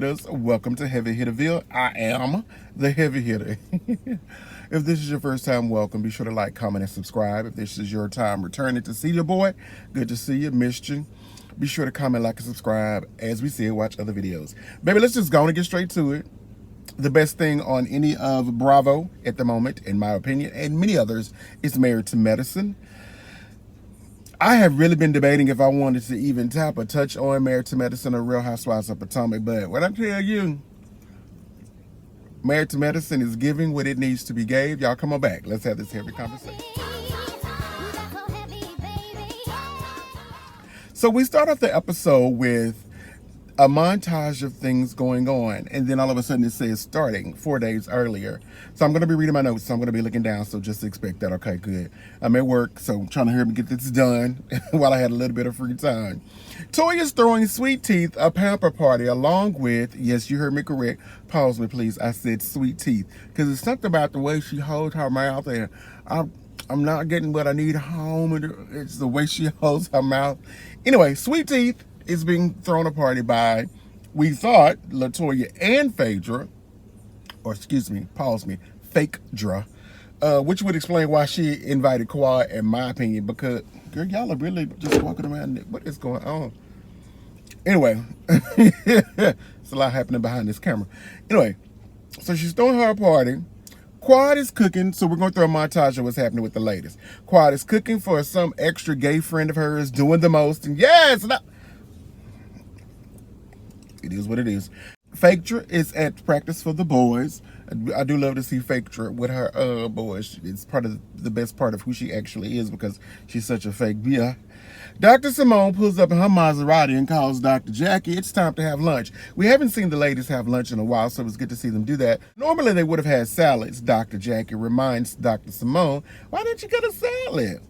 hitters, welcome to Heavy Hitterville. I am the heavy hitter. If this is your first time, welcome. Be sure to like, comment, and subscribe. If this is your time returning to see your boy, good to see you, missed you. Be sure to comment, like, and subscribe. As we see, watch other videos. Baby, let's just go and get straight to it. The best thing on any of Bravo at the moment, in my opinion, and many others, is Married to Medicine. I have really been debating if I wanted to even tap or touch on Married to Medicine or Real Housewives of Potomac, but what I tell you, Married to Medicine is giving what it needs to be gave. Y'all come on back. Let's have this heavy conversation. So we start off the episode with a montage of things going on, and then all of a sudden it says starting 4 days earlier. So I'm going to be reading my notes, so I'm going to be looking down, so just expect that. Okay, good. I'm at work, so I'm trying to hurry up and get this done while I had a little bit of free time. Toya's throwing Sweet Teeth a pamper party along with, yes, you heard me correct, pause me please, I said Sweet Teeth, because it's something about the way she holds her mouth, and I'm not getting what I need home, and it's the way she holds her mouth. Anyway, Sweet Teeth is being thrown a party by, we thought, LaToya and Phaedra, or excuse me, pause me, Fake-dra, which would explain why she invited Quad, in my opinion, because, girl, y'all are really just walking around, what is going on? Anyway, it's a lot happening behind this camera. Anyway, so she's throwing her a party. Quad is cooking, so we're going to throw a montage of what's happening with the ladies. Quad is cooking for some extra gay friend of hers, doing the most, and yes, it is what it is. Phaedra is at practice for the boys. I do love to see Phaedra with her boys. It's part of the best part of who she actually is because she's such a fake bia. Dr. Simone pulls up in her Maserati and calls Dr. Jackie, it's time to have lunch. We haven't seen the ladies have lunch in a while, so it was good to see them do that. Normally they would have had salads. Dr. Jackie reminds Dr. Simone, why didn't you get a salad?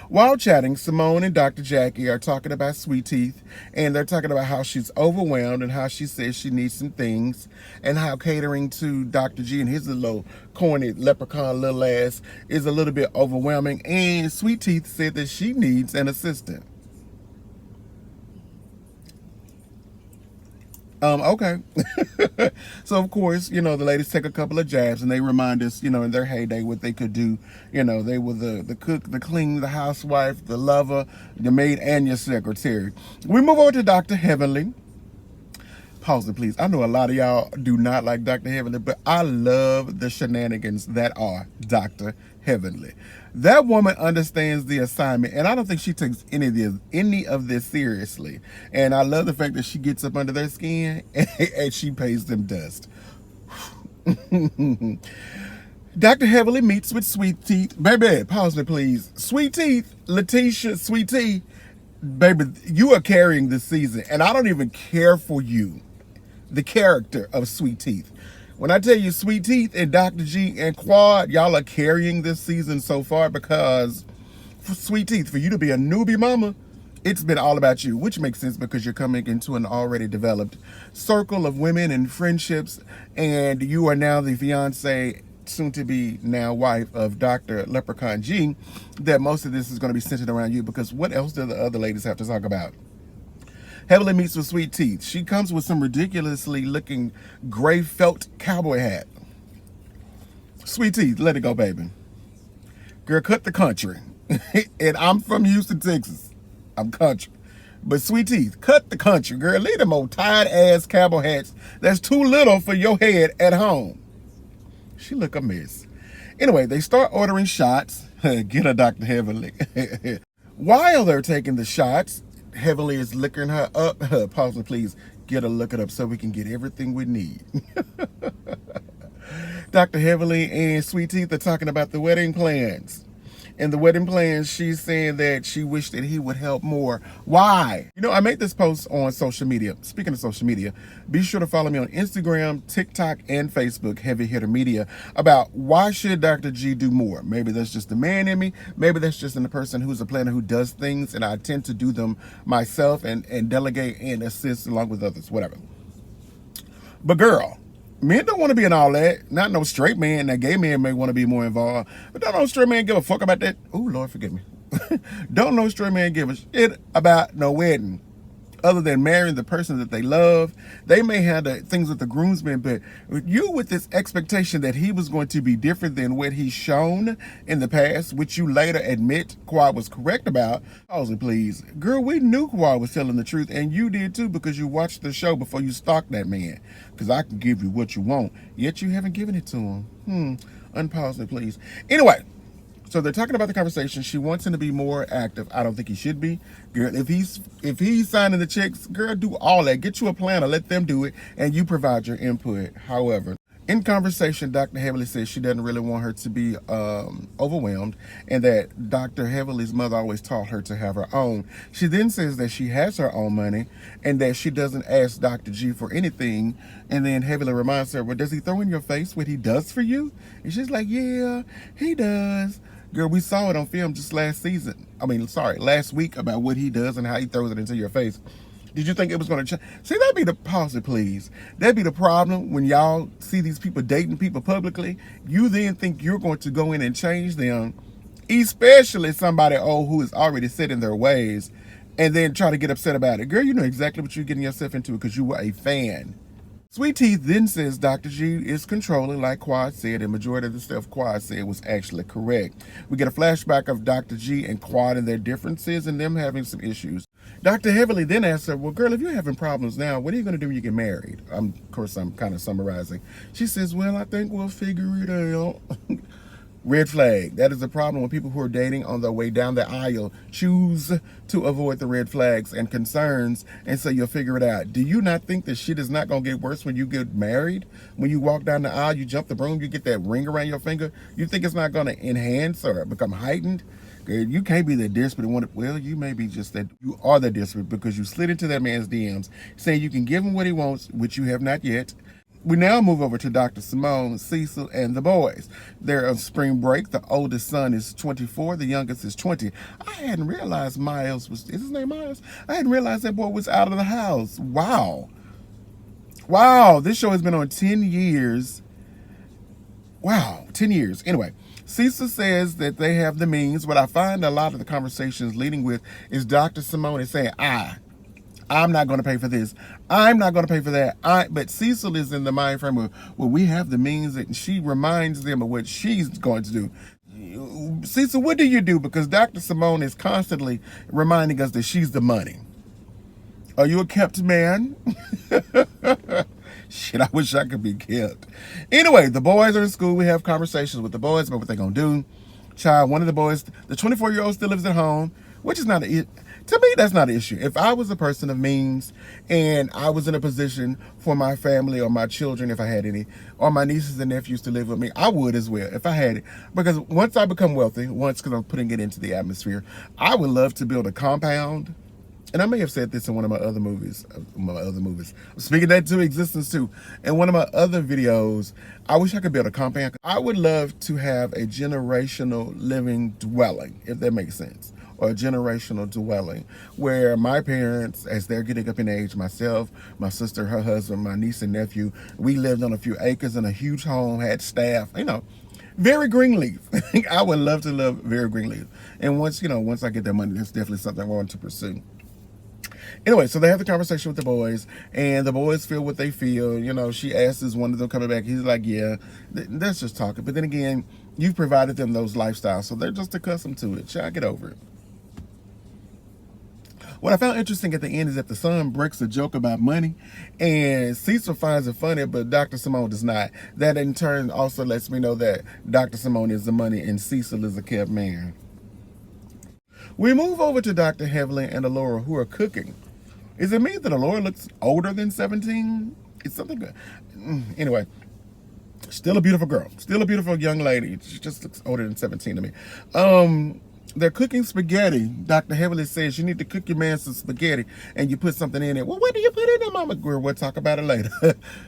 While chatting, Simone and Dr. Jackie are talking about Sweet Teeth, and they're talking about how she's overwhelmed and how she says she needs some things, and how catering to Dr. G and his little corny leprechaun little ass is a little bit overwhelming, and Sweet Teeth said that she needs an assistant. Okay. So, of course, you know, the ladies take a couple of jabs and they remind us, you know, in their heyday what they could do. You know, they were the cook, the clean, the housewife, the lover, the maid, and your secretary. We move over to Dr. Heavenly. Pause it, please. I know a lot of y'all do not like Dr. Heavenly, but I love the shenanigans that are Dr. Heavenly. That woman understands the assignment, and I don't think she takes any of this seriously. And I love the fact that she gets up under their skin and she pays them dust. Dr. Heavenly meets with Sweet Teeth. Baby, pause me, please. Sweet Teeth, Letitia, Sweet Tea, baby, you are carrying this season, and I don't even care for you, the character of Sweet Teeth. When I tell you Sweet Teeth and Dr. G and Quad, y'all are carrying this season so far because for Sweet Teeth, for you to be a newbie mama, it's been all about you, which makes sense because you're coming into an already developed circle of women and friendships, and you are now the fiance, soon to be now wife of Dr. Leprechaun G, that most of this is going to be centered around you because what else do the other ladies have to talk about? Heavily meets with Sweet Teeth. She comes with some ridiculously looking gray felt cowboy hat. Sweet Teeth, let it go, baby. Girl, cut the country. And I'm from Houston, Texas. I'm country. But Sweet Teeth, cut the country, girl. Leave them old tired ass cowboy hats that's too little for your head at home. She look a mess. Anyway, they start ordering shots. Get her, Dr. Heavenly. While they're taking the shots, Heavenly is licking her up. Pause me, please. Get her look it up so we can get everything we need. Dr. Heavenly and Sweet Teeth are talking about the wedding plans. And the wedding plans, she's saying that she wished that he would help more. Why? You know, I made this post on social media. Speaking of social media, be sure to follow me on Instagram, TikTok, and Facebook, Heavy Hitter Media, about why should Dr. G do more? Maybe that's just the man in me. Maybe that's just in the person who's a planner who does things, and I tend to do them myself and delegate and assist along with others, whatever. But girl, men don't want to be in all that. Not no straight man. Now, gay men may want to be more involved. But don't no straight man give a fuck about that. Oh, Lord, forgive me. Don't no straight man give a shit about no wedding. other than marrying the person that they love. They may have the things with the groomsmen, but you with this expectation that he was going to be different than what he's shown in the past, which you later admit Quad was correct about. Pause, please. Girl, we knew Quad was telling the truth, and you did too, because you watched the show before you stalked that man. Because I can give you what you want, yet you haven't given it to him. Unpause it, please. Anyway, so they're talking about the conversation. She wants him to be more active. I don't think he should be. Girl, if he's signing the checks, girl, do all that. Get you a planner, let them do it, and you provide your input. However, in conversation, Dr. Heavily says she doesn't really want her to be overwhelmed, and that Dr. Heavily's mother always taught her to have her own. She then says that she has her own money and that she doesn't ask Dr. G for anything. And then Heavily reminds her, well, does he throw in your face what he does for you? And she's like, yeah, he does. Girl, we saw it on film just last week about what he does and how he throws it into your face. Did you think it was going to change? See, that'd be the, pause it please. That'd be the problem when y'all see these people dating people publicly. You then think you're going to go in and change them, especially somebody old who is already set in their ways, and then try to get upset about it. Girl, you know exactly what you're getting yourself into because you were a fan. Sweet Teeth then says Dr. G is controlling, like Quad said, and majority of the stuff Quad said was actually correct. We get a flashback of Dr. G and Quad and their differences and them having some issues. Dr. Heavily then asks her, well, girl, if you're having problems now, what are you going to do when you get married? Of course, I'm kind of summarizing. She says, well, I think we'll figure it out. Red flag. That is a problem when people who are dating on their way down the aisle choose to avoid the red flags and concerns, and so you'll figure it out. Do you not think that shit is not going to get worse when you get married? When you walk down the aisle, you jump the broom, you get that ring around your finger, you think it's not going to enhance or become heightened? You can't be that desperate. Well, you may be just that. You are that desperate because you slid into that man's DMs saying you can give him what he wants, which you have not yet. We now move over to Dr. Simone, Cecil, and the boys. They're on spring break. The oldest son is 24. The youngest is 20. I hadn't realized is his name Miles? I hadn't realized that boy was out of the house. Wow. Wow, this show has been on 10 years. Wow, 10 years. Anyway, Cecil says that they have the means. What I find a lot of the conversations leading with is Dr. Simone is saying, I'm not going to pay for this. I'm not going to pay for that. But Cecil is in the mind frame of, well, we have the means, and she reminds them of what she's going to do. Cecil, what do you do? Because Dr. Simone is constantly reminding us that she's the money. Are you a kept man? Shit, I wish I could be kept. Anyway, the boys are in school. We have conversations with the boys about what they're going to do. Child, one of the boys, the 24-year-old still lives at home, which is not to me, that's not an issue. If I was a person of means and I was in a position for my family or my children, if I had any, or my nieces and nephews to live with me, I would as well if I had it. Because once I become wealthy, because I'm putting it into the atmosphere, I would love to build a compound. And I may have said this in one of my other movies. I'm speaking that to existence too. In one of my other videos, I wish I could build a compound. I would love to have a generational living dwelling, if that makes sense. Or a generational dwelling where my parents, as they're getting up in age, myself, my sister, her husband, my niece and nephew, we lived on a few acres in a huge home, had staff, very Greenleaf. I would love to live very Greenleaf. And once I get that money, that's definitely something I want to pursue. Anyway, so they have the conversation with the boys, and the boys feel what they feel. She asks, is one of them coming back? He's like, yeah, that's just talking. But then again, you've provided them those lifestyles, so they're just accustomed to it. Child, get over it. What I found interesting at the end is that the son breaks a joke about money, and Cecil finds it funny, but Dr. Simone does not. That in turn also lets me know that Dr. Simone is the money and Cecil is a kept man. We move over to Dr. Heavily and Alora, who are cooking. Is it me that Alora looks older than 17? It's something good. Anyway, still a beautiful girl. Still a beautiful young lady. She just looks older than 17 to me. They're cooking spaghetti. Dr. Heavily says you need to cook your man some spaghetti and you put something in it. Well, what do you put in it, Mama? We'll talk about it later.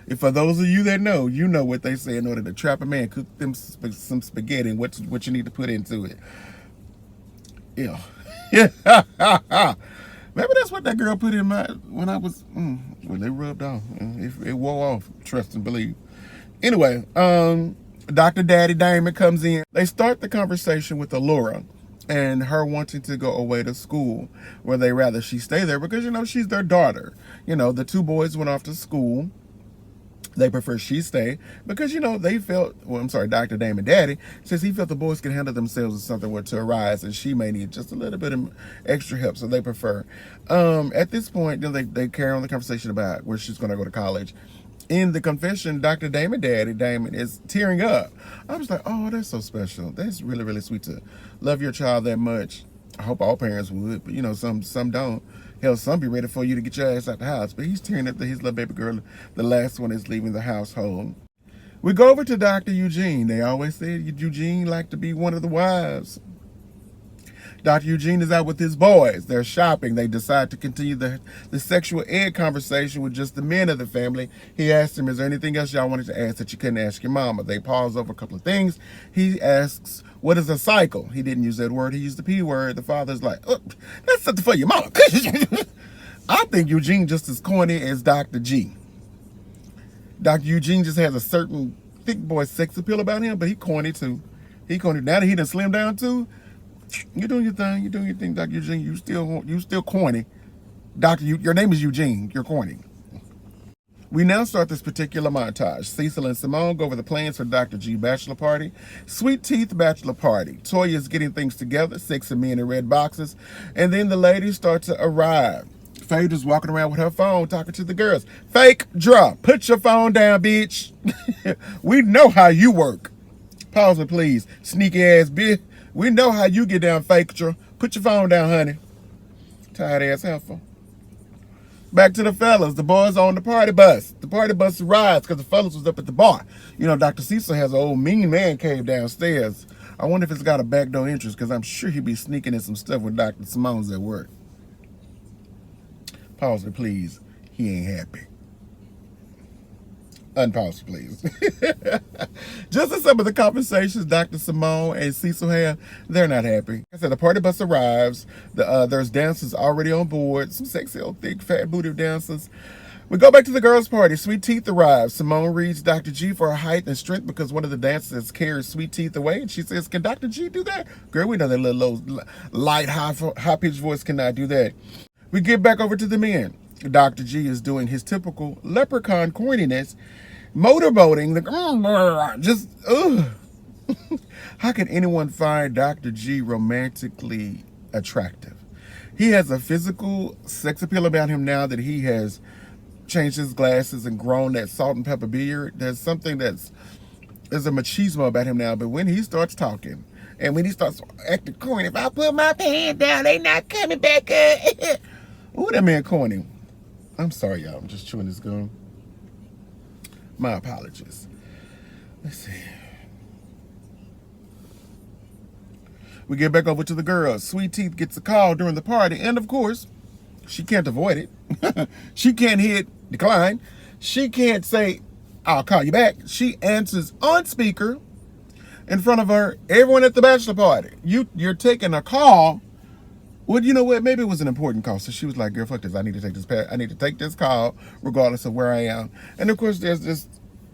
And for those of you that know, you know what they say in order to trap a man, cook them some spaghetti and what you need to put into it. Yeah. Maybe that's what that girl put in when I was, when they rubbed off. It wore off, trust and believe. Anyway, Dr. Daddy Diamond comes in. They start the conversation with Alora. and her wanting to go away to school where they rather she stay there because, she's their daughter. The two boys went off to school. They prefer she stay because, they felt, well, I'm sorry, Dr. Damon Daddy says he felt the boys can handle themselves if something were to arise and she may need just a little bit of extra help, so they prefer. At this point, they carry on the conversation about where she's going to go to college. In the confession, Dr. Damon Daddy, Damon, is tearing up. I was like, oh, that's so special. That's really, really sweet to love your child that much. I hope all parents would, but, some don't. Hell, some be ready for you to get your ass out the house. But he's tearing up to his little baby girl. The last one is leaving the household. We go over to Dr. Eugene. They always said Eugene liked to be one of the wives. Dr. Eugene is out with his boys. They're shopping. They decide to continue the sexual ed conversation with just the men of the family. He asked him, is there anything else y'all wanted to ask that you couldn't ask your mama? They pause over a couple of things. He asks, what is a cycle? He didn't use that word. He used the P word. The father's like, oh, that's something for your mama. I think Eugene just as corny as Dr. G. Dr. Eugene just has a certain thick boy sex appeal about him, but he corny too. He corny. Now that he done slimmed down too, you're doing your thing. You're doing your thing, Dr. Eugene. You still corny. Your name is Eugene. You're corny. We now start this particular montage. Cecil and Simone go over the plans for Dr. G bachelor party. Sweet Teeth bachelor party. Toya is getting things together. Sexy men in red boxes. And then the ladies start to arrive. Phaedra's walking around with her phone talking to the girls. Fake draw. Put your phone down, bitch. We know how you work. Pause it, please. Sneaky ass bitch. We know how you get down, fake draw. Put your phone down, honey. Tired ass heifer. Back to the fellas. The boys on the party bus. The party bus arrives because the fellas was up at the bar. Dr. Cecil has an old mean man cave downstairs. I wonder if it's got a back door entrance because I'm sure he'd be sneaking in some stuff when Dr. Simone's at work. Pause it, please. He ain't happy. Unpause, please. Just as some of the conversations Dr. Simone and Cecil have, they're not happy. Like I said, the party bus arrives. There's dancers already on board. Some sexy old thick fat booty dancers. We go back to the girls' party. Sweet Teeth arrives. Simone reads Dr. G for her height and strength because one of the dancers carries Sweet Teeth away. And she says, can Dr. G do that? Girl, we know that little light, high-pitched voice cannot do that. We get back over to the men. Dr. G is doing his typical leprechaun corniness, motorboating, just, ugh. How can anyone find Dr. G romantically attractive? He has a physical sex appeal about him now that he has changed his glasses and grown that salt and pepper beard. There's something there's a machismo about him now, but when he starts talking and when he starts acting corny, if I put my pants down, they not coming back up. Ooh, that man corny. I'm sorry, y'all. I'm just chewing this gum. My apologies. Let's see. We get back over to the girls. Sweet Teeth gets a call during the party, and of course, she can't avoid it. She can't hit decline. She can't say, I'll call you back. She answers on speaker in front of everyone at the bachelor party. You're taking a call. Well, you know what? Maybe it was an important call. So she was like, girl, fuck this. I need to take this call regardless of where I am. And of course, there's this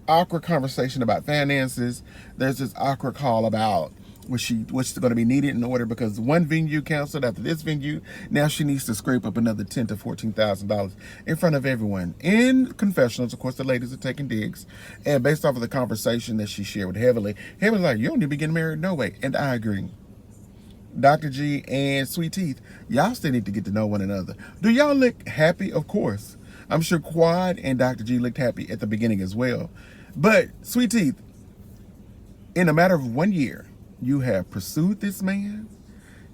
awkward conversation about finances. There's this awkward call about what's going to be needed in order because one venue canceled after this venue. Now she needs to scrape up another $10,000 to $14,000 in front of everyone. In confessionals, of course, the ladies are taking digs. And based off of the conversation that she shared with Heavenly like, you don't need to be getting married no way. And I agree. Dr. G and Sweet Teeth, y'all still need to get to know one another. Do y'all look happy? Of course. I'm sure Quad and Dr. G looked happy at the beginning as well. But Sweet Teeth, in a matter of 1 year, you have pursued this man,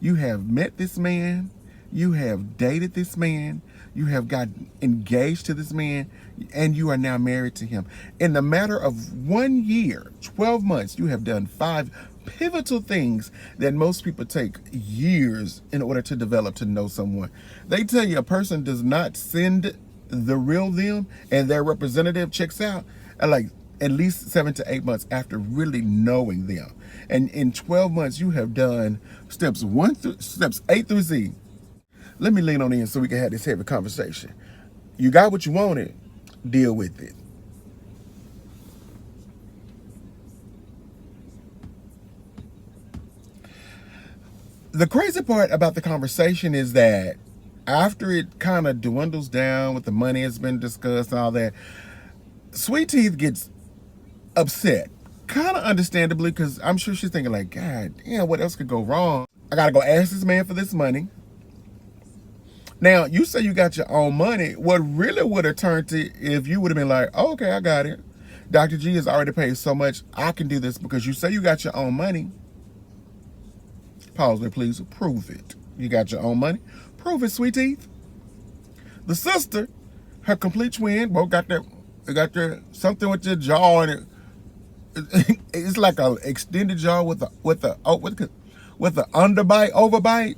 you have met this man, you have dated this man, you have gotten engaged to this man, and you are now married to him. In the matter of 1 year, 12 months, you have done 5 pivotal things that most people take years in order to develop to know someone. They tell you a person does not send the real them and their representative checks out at least 7 to 8 months after really knowing them. And in 12 months, you have done steps 8 through Z. Let me lean on in so we can have this heavy conversation. You got what you wanted, deal with it. The crazy part about the conversation is that after it kind of dwindles down with the money has been discussed and all that, Sweet Teeth gets upset. Kind of understandably, because I'm sure she's thinking like, God damn, what else could go wrong? I got to go ask this man for this money. Now, you say you got your own money. What really would have turned to if you would have been like, oh, okay, I got it. Dr. G has already paid so much, I can do this because you say you got your own money. Pause there, please. Prove it. You got your own money. Prove it, Sweet Teeth. The sister, her complete twin, both got their something with your jaw in it. It's like an extended jaw with a underbite, overbite.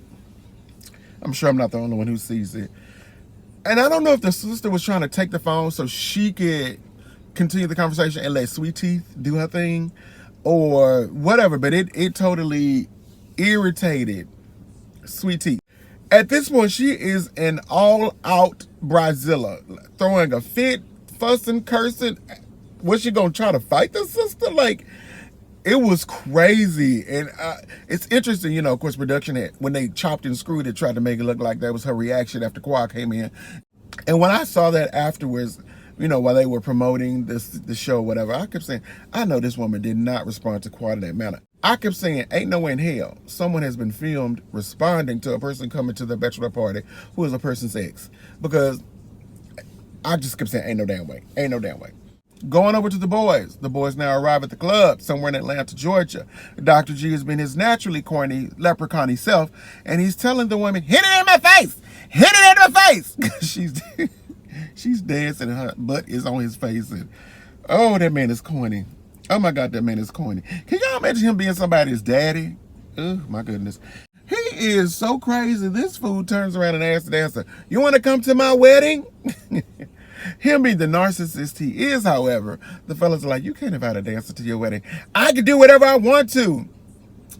I'm sure I'm not the only one who sees it. And I don't know if the sister was trying to take the phone so she could continue the conversation and let Sweet Teeth do her thing or whatever, but it totally irritated Sweet Teeth. At this point, she is an all-out BRIDEZILLA, throwing a fit, fussing, cursing. Was she going to try to fight the sister? Like, it was crazy. And it's interesting, you know, of course, production had, when they chopped and screwed it, tried to make it look like that was her reaction after Quad came in. And when I saw that afterwards, you know, while they were promoting the show, whatever, I kept saying, I know this woman did not respond to Quad in that manner. I kept saying, ain't no way in hell someone has been filmed responding to a person coming to the bachelor party who is a person's ex. Because I just kept saying, ain't no damn way. Ain't no damn way. Going over to the boys. The boys now arrive at the club somewhere in Atlanta, Georgia. Dr. G has been his naturally corny leprechaun self, and he's telling the woman, hit it in my face! Hit it in my face! She's dancing and her butt is on his face. And oh, that man is corny. Oh my God, that man is corny. Can y'all imagine him being somebody's daddy? Oh my goodness. He is so crazy. This fool turns around and asks the dancer, you want to come to my wedding? Him being the narcissist he is, however, the fellas are like, you can't invite a dancer to your wedding. I can do whatever I want to.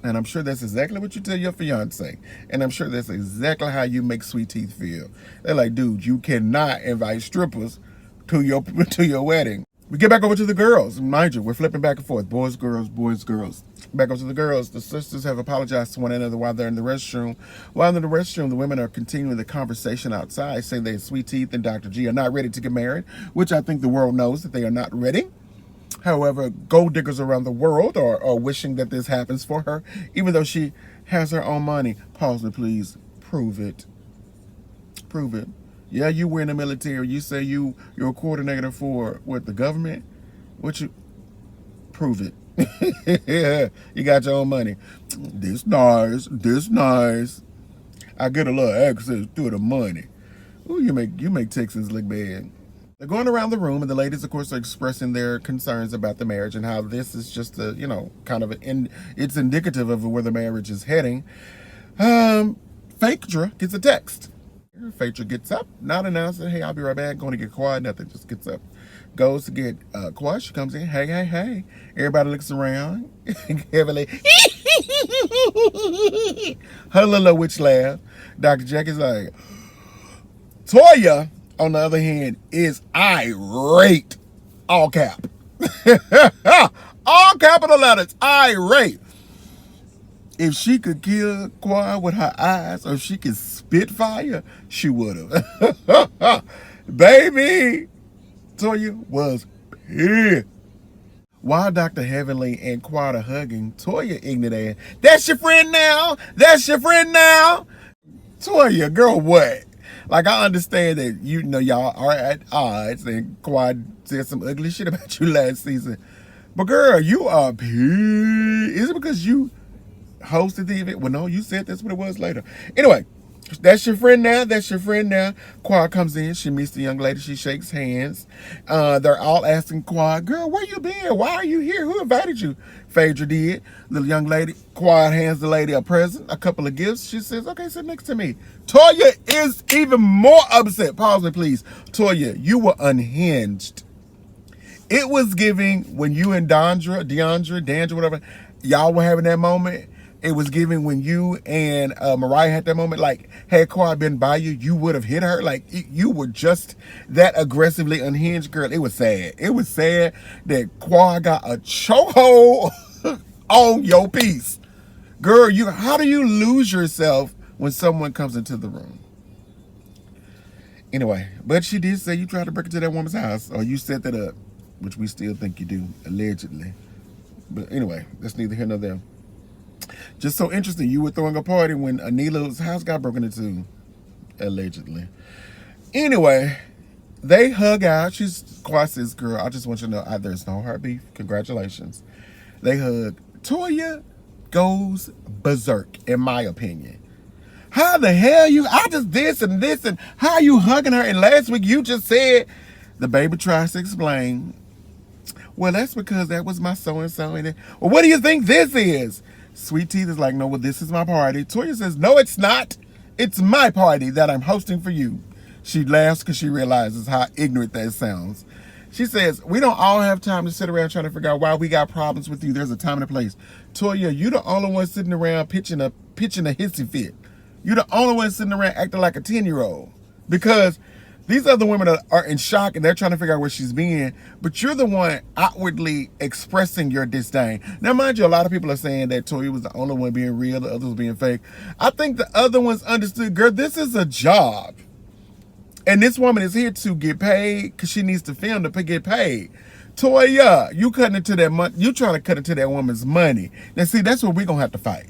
And I'm sure that's exactly what you tell your fiance. And I'm sure that's exactly how you make Sweet Teeth feel. They're like, dude, you cannot invite strippers to your wedding. We get back over to the girls. Mind you, we're flipping back and forth. Boys, girls, boys, girls. Back over to the girls. The sisters have apologized to one another while they're in the restroom. While in the restroom, the women are continuing the conversation outside, saying that Sweet Teeth and Dr. G are not ready to get married, which I think the world knows that they are not ready. However, gold diggers around the world are wishing that this happens for her, even though she has her own money. Pause me, please. Prove it. Prove it. Yeah, you were in the military. You say you're a coordinator for what, the government? What you prove it. Yeah, you got your own money. This nice. This nice. I get a little access to the money. Ooh, you make Texans look bad. They're going around the room, and the ladies, of course, are expressing their concerns about the marriage and how this is just a, you know, kind of it's indicative of where the marriage is heading. Phaedra gets a text. Phaedra gets up, not announcing, hey, I'll be right back, going to get Quad, nothing, just gets up. Goes to get Quad, she comes in, hey, hey, hey. Everybody looks around, heavily. Her little witch laugh. Dr. Jack is like, Toya, on the other hand, is irate. All cap. All capital letters, irate. If she could kill Quad with her eyes, or if she could spit fire, she would have. Baby, Toya was pissed. While Dr. Heavenly and Quad are hugging, Toya ignorant ass, that's your friend now? That's your friend now? Toya, girl, what? Like, I understand that, you know, y'all are at odds, and Quad said some ugly shit about you last season. But girl, you are pissed. Is it because you hosted the event? Well, no, you said that's what it was later. Anyway, that's your friend now. That's your friend now. Quad comes in. She meets the young lady. She shakes hands. They're all asking Quad, girl, where you been? Why are you here? Who invited you? Phaedra did. The young lady, Quad hands the lady a present, a couple of gifts. She says, okay, sit next to me. Toya is even more upset. Pause me, please. Toya, you were unhinged. It was giving when you and Dandra, whatever, y'all were having that moment. It was giving when you and Mariah had that moment. Like, had Quad been by you, you would have hit her. Like, you were just that aggressively unhinged, girl. It was sad. It was sad that Quad got a chokehold on your piece. Girl, how do you lose yourself when someone comes into the room? Anyway, but she did say you tried to break into that woman's house, or you set that up, which we still think you do, allegedly. But anyway, that's neither here nor there. Just so interesting, you were throwing a party when Anila's house got broken into, allegedly. Anyway, they hug out. Quad says, girl, I just want you to know there's no heart beef. Congratulations. They hug. Toya goes berserk, in my opinion. How the hell I just this and how you hugging her? And last week you just said, the baby tries to explain. Well, that's because that was my so-and-so. Well, what do you think this is? Sweet Teeth is like, no, well, this is my party. Toya says, no, it's not. It's my party that I'm hosting for you. She laughs because she realizes how ignorant that sounds. She says, we don't all have time to sit around trying to figure out why we got problems with you. There's a time and a place. Toya, you the only one sitting around pitching a hissy fit. You're the only one sitting around acting like a 10-year-old. Because these other women are in shock and they're trying to figure out where she's been. But you're the one outwardly expressing your disdain. Now, mind you, a lot of people are saying that Toya was the only one being real, the others being fake. I think the other ones understood, girl, this is a job. And this woman is here to get paid because she needs to film to get paid. Toya, you cutting into that money. You trying to cut into that woman's money. Now, see, that's what we're going to have to fight.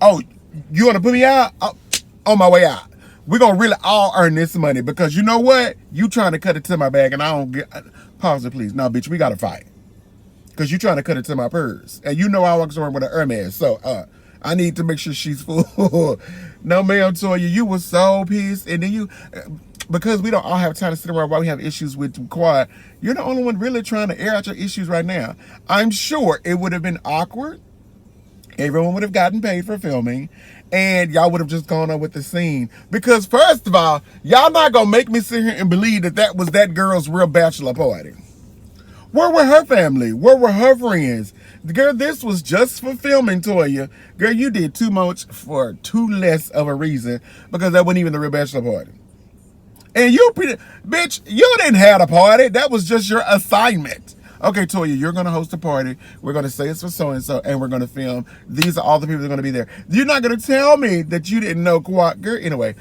Oh, you want to put me out? Oh, on my way out. We're going to really all earn this money because you know what? You trying to cut it to my bag and I don't get... Pause it, please. No, bitch, we got to fight. Because you trying to cut it to my purse. And you know I walk around with an Hermes. So, I need to make sure she's full. No, ma'am, Toya, you were so pissed. And then because we don't all have time to sit around while we have issues with Quad, you're the only one really trying to air out your issues right now. I'm sure it would have been awkward. Everyone would have gotten paid for filming. And y'all would have just gone on with the scene. Because first of all, y'all not going to make me sit here and believe that was that girl's real bachelor party. Where were her family? Where were her friends? Girl, this was just for filming, Toya. Girl, you did too much for too less of a reason because that wasn't even the real bachelor party. And bitch, you didn't have a party. That was just your assignment. Okay, Toya, you're going to host a party. We're going to say it's for so-and-so, and we're going to film. These are all the people that are going to be there. You're not going to tell me that you didn't know Quad. Girl, anyway,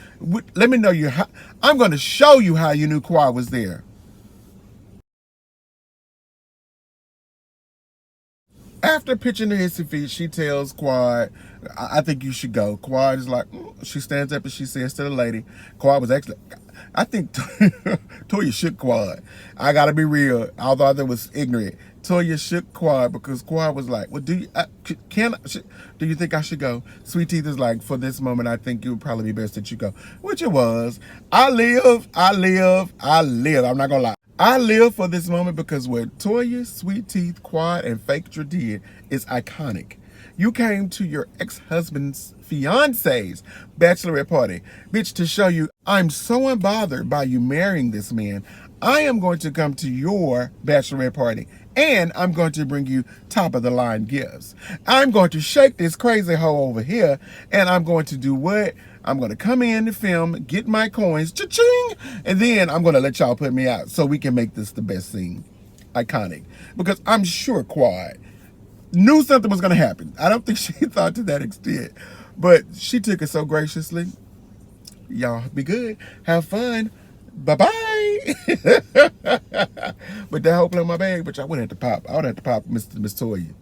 let me know I'm going to show you how you knew Quad was there. After pitching the hissy fit, she tells Quad, I think you should go. Quad is like, she stands up and she says to the lady, Quad was actually, I think Toya shook Quad. I gotta be real, although I was ignorant. Toya shook Quad because Quad was like, well, do you think I should go? Sweet Teeth is like, for this moment, I think it would probably be best that you go. Which it was. I live. I'm not gonna lie. I live for this moment because what Toya, Sweet Teeth, Quad, and Fakedra did is iconic. You came to your ex-husband's fiance's bachelorette party. Bitch, to show you I'm so unbothered by you marrying this man, I am going to come to your bachelorette party and I'm going to bring you top of the line gifts. I'm going to shake this crazy hoe over here and I'm going to do what? I'm going to come in the film, get my coins, cha-ching, and then I'm going to let y'all put me out so we can make this the best scene. Iconic. Because I'm sure Quad knew something was going to happen. I don't think she thought to that extent. But she took it so graciously. Y'all be good. Have fun. Bye-bye. But that whole play in my bag, but I wouldn't have to pop. I would have to pop Miss Toya.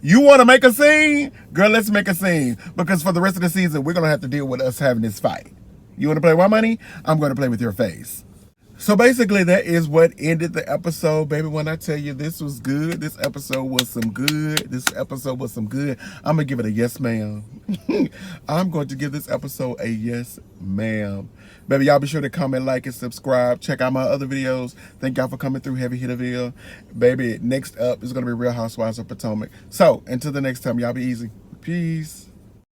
You want to make a scene? Girl, let's make a scene. Because for the rest of the season, we're going to have to deal with us having this fight. You want to play with my money? I'm going to play with your face. So basically, that is what ended the episode. Baby, when I tell you this was good, this episode was some good. I'm going to give it a yes, ma'am. I'm going to give this episode a yes, ma'am. Baby, y'all be sure to comment, like, and subscribe. Check out my other videos. Thank y'all for coming through Heavy Hitterville. Baby, next up is going to be Real Housewives of Potomac. So, until the next time, y'all be easy. Peace.